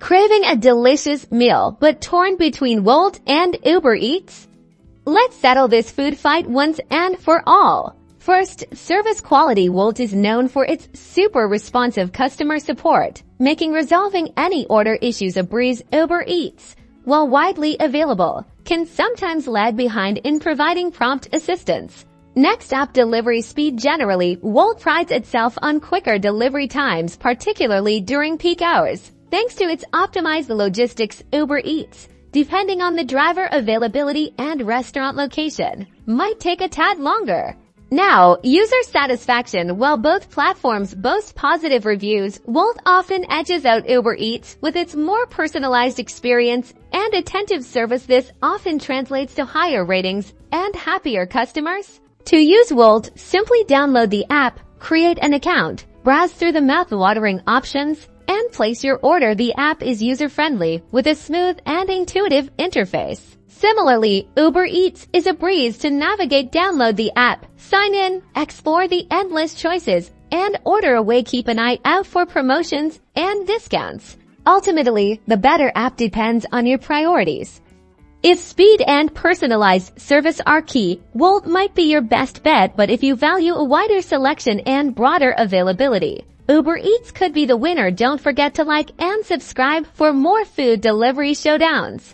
Craving a delicious meal but torn between Wolt and Uber Eats? Let's settle this food fight once and for all. First, service quality. Wolt is known for its super responsive customer support, making resolving any order issues a breeze. Uber Eats, while widely available, can sometimes lag behind in providing prompt assistance. Next up, delivery speed. Generally, Wolt prides itself on quicker delivery times, particularly during peak hours. Thanks to its optimized logistics, Uber Eats, depending on the driver availability and restaurant location, might take a tad longer. Now, user satisfaction. While both platforms boast positive reviews, Wolt often edges out Uber Eats with its more personalized experience and attentive service. This often translates to higher ratings and happier customers. To use Wolt, simply download the app, create an account, browse through the mouth-watering options, and place your order. The app is user-friendly with a smooth and intuitive interface. Similarly, Uber Eats is a breeze to navigate. Download the app, sign in, explore the endless choices, and order away. Keep an eye out for promotions and discounts. Ultimately, the better app depends on your priorities. If speed and personalized service are key, Wolt might be your best bet, but if you value a wider selection and broader availability, Uber Eats could be the winner. Don't forget to like and subscribe for more food delivery showdowns.